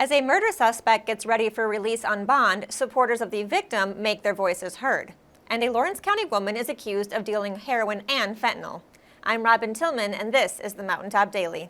As a murder suspect gets ready for release on bond, supporters of the victim make their voices heard. And a Lawrence County woman is accused of dealing heroin and fentanyl. I'm Robin Tillman, and this is the Mountaintop Daily.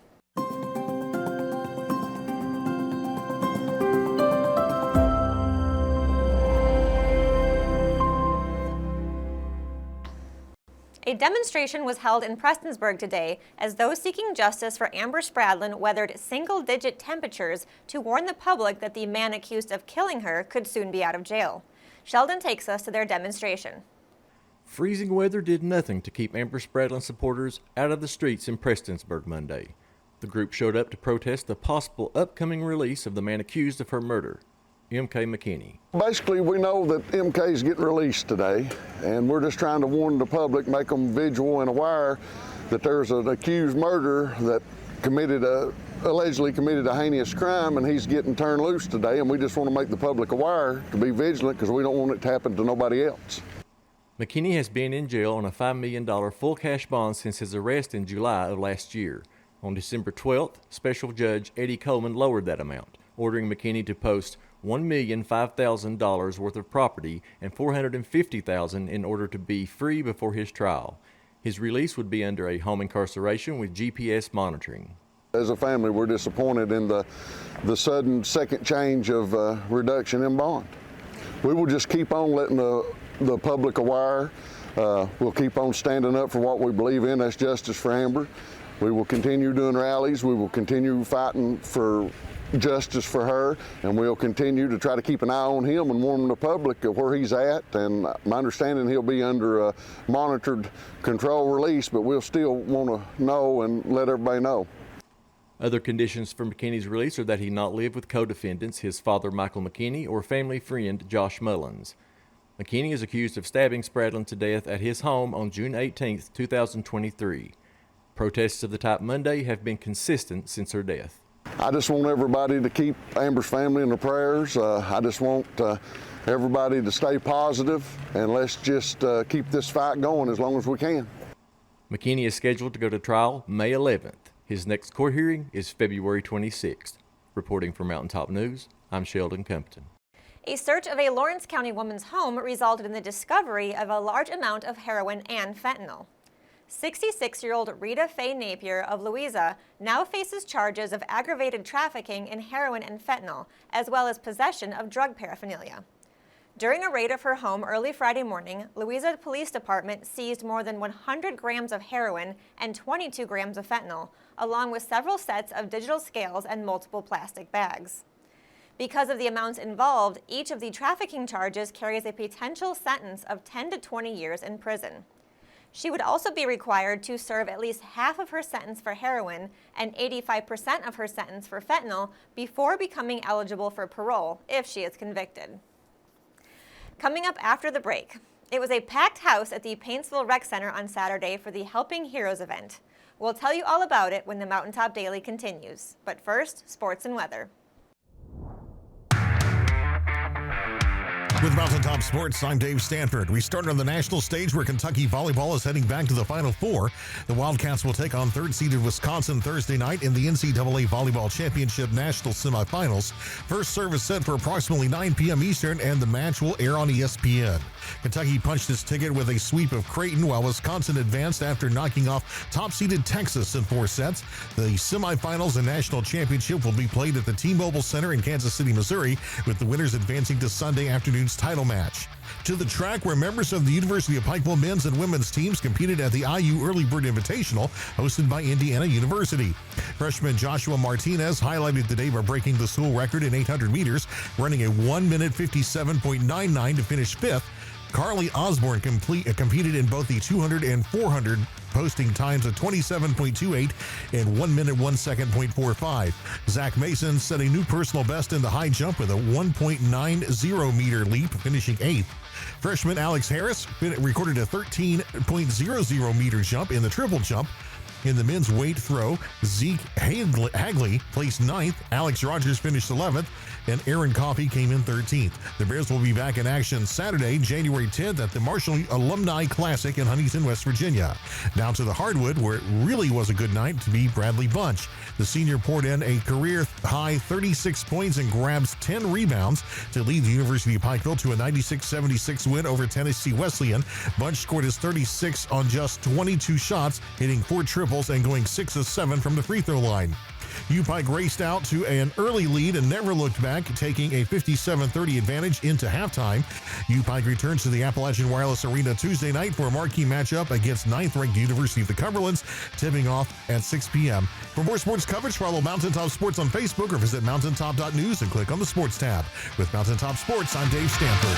A demonstration was held in Prestonsburg today as those seeking justice for Amber Spradlin weathered single-digit temperatures to warn the public that the man accused of killing her could soon be out of jail. Sheldon takes us to their demonstration. Freezing weather did nothing to keep Amber Spradlin supporters out of the streets in Prestonsburg Monday. The group showed up to protest the possible upcoming release of the man accused of her murder, M.K. McKinney. Basically, we know that M.K. is getting released today, and we're just trying to warn the public, make them vigilant and aware that there's an accused murderer that allegedly committed a heinous crime, and he's getting turned loose today, and we just want to make the public aware to be vigilant because we don't want it to happen to nobody else. McKinney has been in jail on a $5 million full cash bond since his arrest in July of last year. On December 12th, Special Judge Eddie Coleman lowered that amount, ordering McKinney to post $1,005,000 worth of property and $450,000 in order to be free before his trial. His release would be under a home incarceration with GPS monitoring. As a family, we're disappointed in the sudden second change of reduction in bond. We will just keep on letting the public aware. We'll keep on standing up for what we believe in, that's justice for Amber. We will continue doing rallies. We will continue fighting for justice for her, and we'll continue to try to keep an eye on him and warn the public of where he's at. And my understanding, he'll be under a monitored control release, but we'll still want to know and let everybody know. Other conditions for McKinney's release are that he not live with co-defendants, his father Michael McKinney or family friend Josh Mullins. McKinney is accused of stabbing Spradlin to death at his home on June 18, 2023. Protests of the type Monday have been consistent since her death. I just want everybody to keep Amber's family in their prayers. I just want everybody to stay positive, and let's just keep this fight going as long as we can. McKinney is scheduled to go to trial May 11th. His next court hearing is February 26th. Reporting for Mountaintop News, I'm Sheldon Compton. A search of a Lawrence County woman's home resulted in the discovery of a large amount of heroin and fentanyl. 66-year-old Rita Faye Napier of Louisa now faces charges of aggravated trafficking in heroin and fentanyl, as well as possession of drug paraphernalia. During a raid of her home early Friday morning, Louisa Police Department seized more than 100 grams of heroin and 22 grams of fentanyl, along with several sets of digital scales and multiple plastic bags. Because of the amounts involved, each of the trafficking charges carries a potential sentence of 10 to 20 years in prison. She would also be required to serve at least half of her sentence for heroin and 85% of her sentence for fentanyl before becoming eligible for parole if she is convicted. Coming up after the break, it was a packed house at the Paintsville Rec Center on Saturday for the Helping Heroes event. We'll tell you all about it when the Mountaintop Daily continues. But first, sports and weather. With Mountaintop Sports, I'm Dave Stanford. We start on the national stage where Kentucky volleyball is heading back to the Final Four. The Wildcats will take on third-seeded Wisconsin Thursday night in the NCAA Volleyball Championship National Semifinals. First service set for approximately 9 p.m. Eastern, and the match will air on ESPN. Kentucky punched its ticket with a sweep of Creighton, while Wisconsin advanced after knocking off top-seeded Texas in 4 sets. The semifinals and national championship will be played at the T-Mobile Center in Kansas City, Missouri, with the winners advancing to Sunday afternoon's title match. To the track where members of the University of Pikeville men's and women's teams competed at the IU Early Bird Invitational, hosted by Indiana University. Freshman Joshua Martinez highlighted the day by breaking the school record in 800 meters, running a 1-minute 57.99 to finish 5th. Carly Osborne competed in both the 200 and 400, posting times of 27.28 and 1 minute 1 second .45. Zach Mason set a new personal best in the high jump with a 1.90 meter leap, finishing 8th. Freshman Alex Harris recorded a 13.00 meter jump in the triple jump. In the men's weight throw, Zeke Hagley placed 9th, Alex Rogers finished 11th, and Aaron Coffey came in 13th. The Bears will be back in action Saturday, January 10th at the Marshall Alumni Classic in Huntington, West Virginia. Now to the hardwood, where it really was a good night to be Bradley Bunch. The senior poured in a career-high 36 points and grabs 10 rebounds to lead the University of Pikeville to a 96-76 win over Tennessee Wesleyan. Bunch scored his 36 on just 22 shots, hitting 4 triples and going 6 of 7 from the free throw line. UPike raced out to an early lead and never looked back, taking a 57-30 advantage into halftime. UPike returns to the Appalachian Wireless Arena Tuesday night for a marquee matchup against 9th-ranked University of the Cumberlands, tipping off at 6 p.m. For more sports coverage, follow Mountaintop Sports on Facebook or visit mountaintop.news and click on the Sports tab. With Mountaintop Sports, I'm Dave Stanford.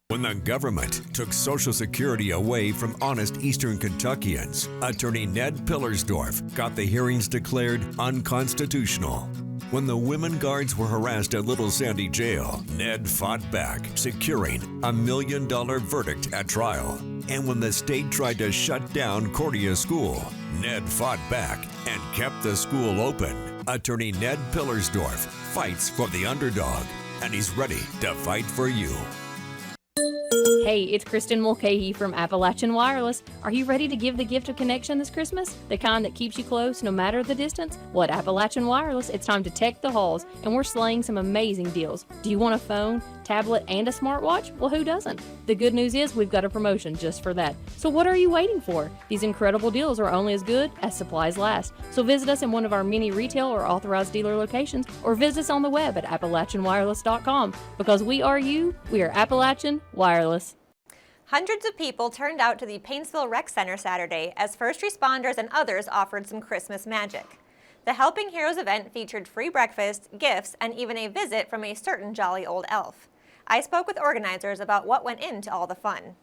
When the government took Social Security away from honest Eastern Kentuckians, Attorney Ned Pillersdorf got the hearings declared unconstitutional. When the women guards were harassed at Little Sandy Jail, Ned fought back, securing a $1 million verdict at trial. And when the state tried to shut down Cordia School, Ned fought back and kept the school open. Attorney Ned Pillersdorf fights for the underdog, and he's ready to fight for you. Hey, it's Kristen Mulcahy from Appalachian Wireless. Are you ready to give the gift of connection this Christmas? The kind that keeps you close no matter the distance? Well, at Appalachian Wireless, it's time to tech the halls, and we're slaying some amazing deals. Do you want a phone, tablet, and a smartwatch? Well, who doesn't? The good news is we've got a promotion just for that. So what are you waiting for? These incredible deals are only as good as supplies last. So visit us in one of our many retail or authorized dealer locations, or visit us on the web at AppalachianWireless.com. Because we are you, we are Appalachian Wireless. Hundreds of people turned out to the Paintsville Rec Center Saturday as first responders and others offered some Christmas magic. The Helping Heroes event featured free breakfast, gifts, and even a visit from a certain jolly old elf. I spoke with organizers about what went into all the fun.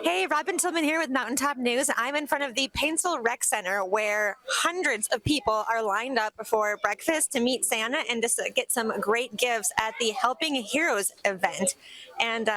Hey, Robin Tillman here with Mountaintop News. I'm in front of the Paintsville Rec Center where hundreds of people are lined up for breakfast to meet Santa and just get some great gifts at the Helping Heroes event. And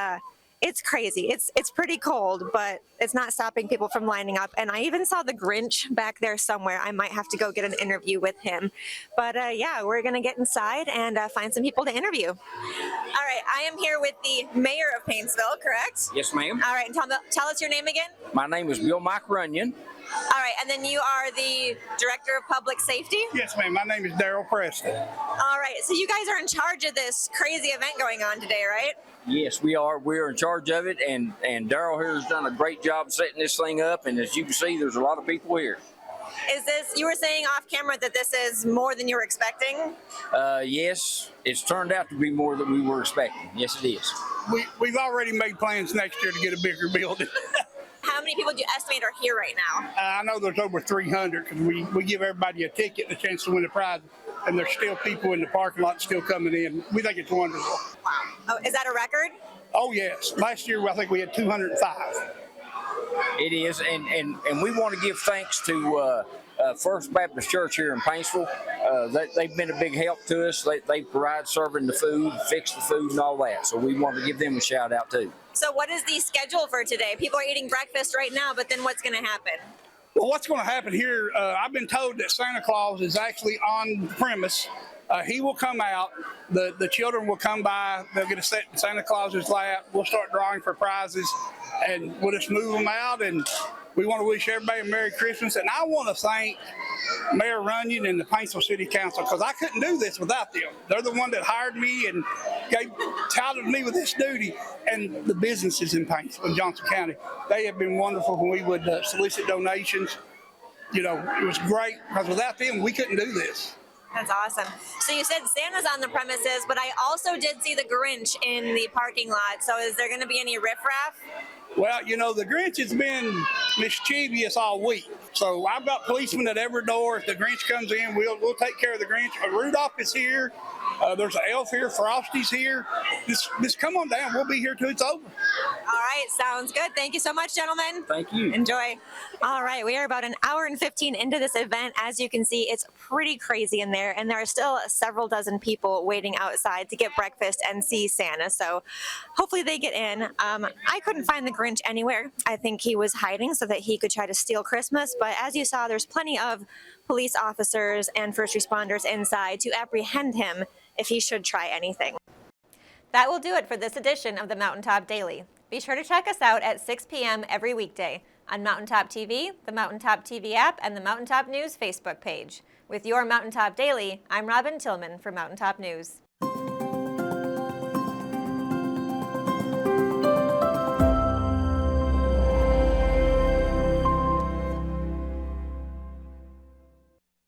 it's crazy. It's pretty cold, but it's not stopping people from lining up. And I even saw the Grinch back there somewhere. I might have to go get an interview with him. But yeah, we're going to get inside and find some people to interview. All right, I am here with the mayor of Paintsville, correct? Yes, ma'am. All right, and tell us your name again. My name is Bill Mike Runyon. All right, and then you are the Director of Public Safety? Yes, ma'am. My name is Daryl Preston. All right, so you guys are in charge of this crazy event going on today, right? Yes, we are. We're in charge of it, and Daryl here has done a great job setting this thing up, and as you can see, there's a lot of people here. Is this, you were saying off camera that this is more than you were expecting? Yes, it's turned out to be more than we were expecting. Yes, it is. We've already made plans next year to get a bigger building. How many people do you estimate are here right now? I know there's over 300 because we give everybody a ticket and a chance to win a prize, and there's still people in the parking lot still coming in. We think it's wonderful. Wow. Oh, is that a record? Oh, yes. Last year, I think we had 205. It is, and we want to give thanks to First Baptist Church here in Paintsville. They've been a big help to us. They provide serving the food, fix the food, and all that. So we want to give them a shout out too. So what is the schedule for today? People are eating breakfast right now, but then what's going to happen? Well, what's going to happen here, I've been told that Santa Claus is actually on the premise. He will come out. The children will come by. They'll get a set in Santa Claus's lap. We'll start drawing for prizes, and we'll just move them out. And we want to wish everybody a Merry Christmas. And I want to thank Mayor Runyon and the Paintsville City Council, because I couldn't do this without them. They're the one that hired me and touted me with this duty. And the businesses in Paintsville and Johnson County, they have been wonderful when we would solicit donations. You know, it was great, because without them, we couldn't do this. That's awesome. So you said Santa's on the premises, but I also did see the Grinch in the parking lot. So is there going to be any riffraff? Well, you know, the Grinch has been mischievous all week. So I've got policemen at every door. If the Grinch comes in, we'll take care of the Grinch. Rudolph is here. There's an elf here, Frosty's here. Just come on down. We'll be here till it's over. All right, sounds good. Thank you so much, gentlemen. Thank you. Enjoy. All right, we are about an hour and 15 into this event. As you can see, it's pretty crazy in there, and there are still several dozen people waiting outside to get breakfast and see Santa. So hopefully they get in. I couldn't find the Grinch anywhere. I think he was hiding so that he could try to steal Christmas. But as you saw, there's plenty of police officers and first responders inside to apprehend him if he should try anything. That will do it for this edition of the Mountaintop Daily. Be sure to check us out at 6 p.m. every weekday on Mountaintop TV, the Mountaintop TV app, and the Mountaintop News Facebook page. With your Mountaintop Daily, I'm Robin Tillman for Mountaintop News.